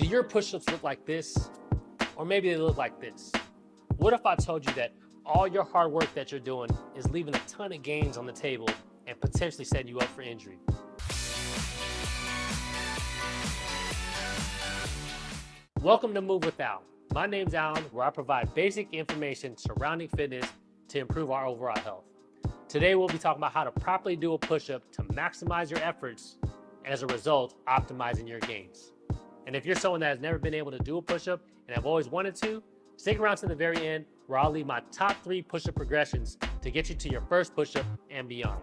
Do your push-ups look like this? Or maybe they look like this? What if I told you that all your hard work that you're doing is leaving a ton of gains on the table and potentially setting you up for injury? Welcome to Move with Al. My name's Alan, where I provide basic information surrounding fitness to improve our overall health. Today we'll be talking about how to properly do a push-up to maximize your efforts and as a result, optimizing your gains. And if you're someone that has never been able to do a push-up and have always wanted to, stick around to the very end where I'll leave my top 3 push-up progressions to get you to your first push-up and beyond.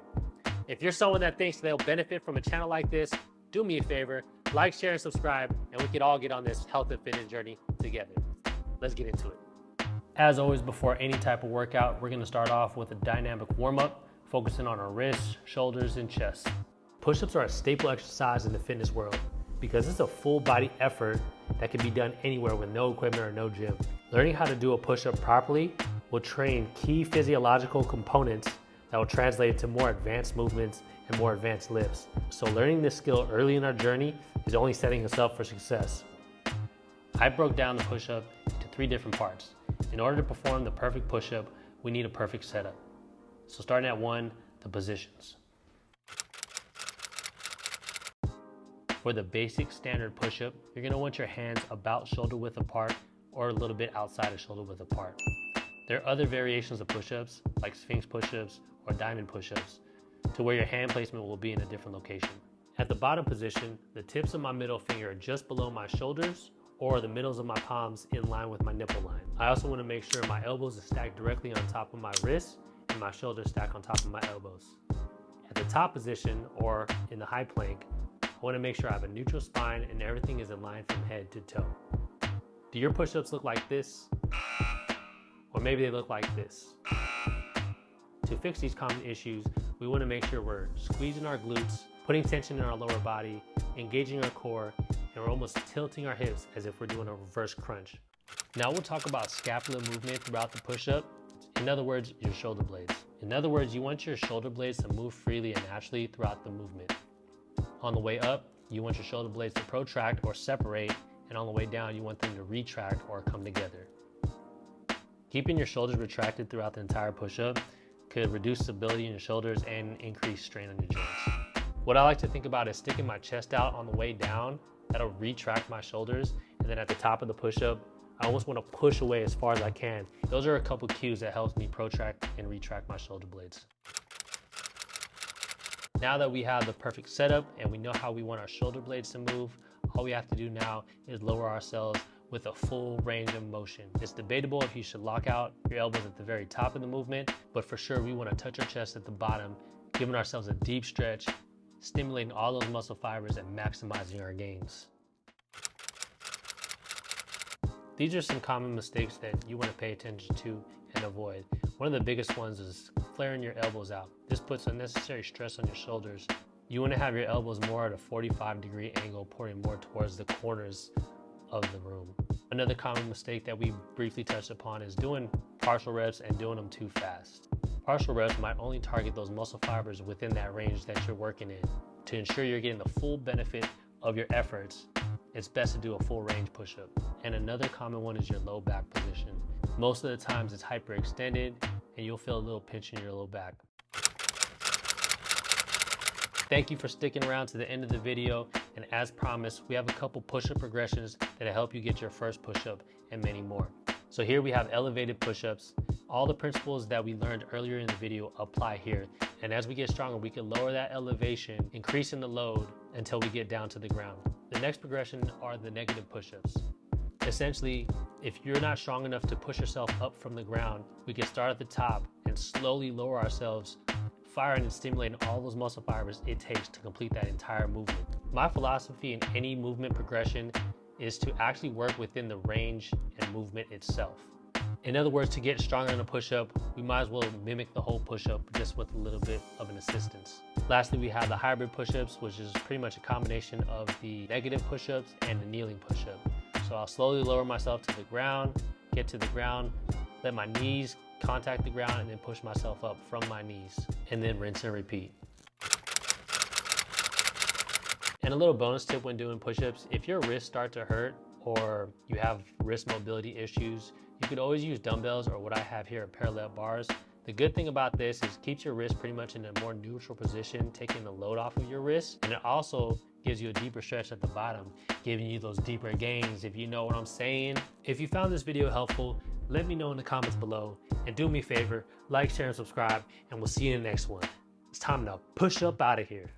If you're someone that thinks they'll benefit from a channel like this, do me a favor, like, share, and subscribe, and we can all get on this health and fitness journey together. Let's get into it. As always, before any type of workout, we're gonna start off with a dynamic warm-up, focusing on our wrists, shoulders, and chest. Push-ups are a staple exercise in the fitness world because it's a full body effort that can be done anywhere with no equipment or no gym. Learning how to do a push-up properly will train key physiological components that will translate to more advanced movements and more advanced lifts. So learning this skill early in our journey is only setting us up for success. I broke down the push-up into 3 different parts. In order to perform the perfect push-up, we need a perfect setup. So starting at 1, the positions. For the basic standard push-up, you're gonna want your hands about shoulder width apart or a little bit outside of shoulder width apart. There are other variations of push-ups, like Sphinx push-ups or diamond push-ups, to where your hand placement will be in a different location. At the bottom position, the tips of my middle finger are just below my shoulders or the middles of my palms in line with my nipple line. I also wanna make sure my elbows are stacked directly on top of my wrists and my shoulders stack on top of my elbows. At the top position, or in the high plank, I want to make sure I have a neutral spine and everything is in line from head to toe. Do your push-ups look like this? Or maybe they look like this. To fix these common issues, we want to make sure we're squeezing our glutes, putting tension in our lower body, engaging our core, and we're almost tilting our hips as if we're doing a reverse crunch. Now we'll talk about scapular movement throughout the push-up. In other words, your shoulder blades. In other words, you want your shoulder blades to move freely and naturally throughout the movement. On the way up, you want your shoulder blades to protract or separate, and on the way down, you want them to retract or come together. Keeping your shoulders retracted throughout the entire push-up could reduce stability in your shoulders and increase strain on your joints. What I like to think about is sticking my chest out on the way down. That'll retract my shoulders, and then at the top of the push-up, I almost want to push away as far as I can. Those are a couple cues that helps me protract and retract my shoulder blades. Now that we have the perfect setup and we know how we want our shoulder blades to move, all we have to do now is lower ourselves with a full range of motion. It's debatable if you should lock out your elbows at the very top of the movement, but for sure we want to touch our chest at the bottom, giving ourselves a deep stretch, stimulating all those muscle fibers and maximizing our gains. These are some common mistakes that you want to pay attention to and avoid. One of the biggest ones is flaring your elbows out. This puts unnecessary stress on your shoulders. You want to have your elbows more at a 45-degree angle, pointing more towards the corners of the room. Another common mistake that we briefly touched upon is doing partial reps and doing them too fast. Partial reps might only target those muscle fibers within that range that you're working in. To ensure you're getting the full benefit of your efforts, it's best to do a full range push-up. And another common one is your low back position. Most of the times it's hyperextended and you'll feel a little pinch in your low back. Thank you for sticking around to the end of the video, and as promised, we have a couple push-up progressions that'll help you get your first push-up and many more. So here we have elevated push-ups. All the principles that we learned earlier in the video apply here, and as we get stronger, we can lower that elevation, increasing the load until we get down to the ground. The next progression are the negative push-ups. Essentially, if you're not strong enough to push yourself up from the ground, we can start at the top and slowly lower ourselves, firing and stimulating all those muscle fibers it takes to complete that entire movement. My philosophy in any movement progression is to actually work within the range and movement itself. In other words, to get stronger in a push-up, we might as well mimic the whole push-up just with a little bit of an assistance. Lastly, we have the hybrid push-ups, which is pretty much a combination of the negative push-ups and the kneeling push-up. So I'll slowly lower myself to the ground, get to the ground, let my knees contact the ground, and then push myself up from my knees, and then rinse and repeat. And a little bonus tip when doing push-ups, if your wrists start to hurt or you have wrist mobility issues, you could always use dumbbells or what I have here are parallel bars. The good thing about this is keeps your wrist pretty much in a more neutral position, taking the load off of your wrist. And it also gives you a deeper stretch at the bottom, giving you those deeper gains, if you know what I'm saying. If you found this video helpful, let me know in the comments below. And do me a favor, like, share, and subscribe, and we'll see you in the next one. It's time to push up out of here.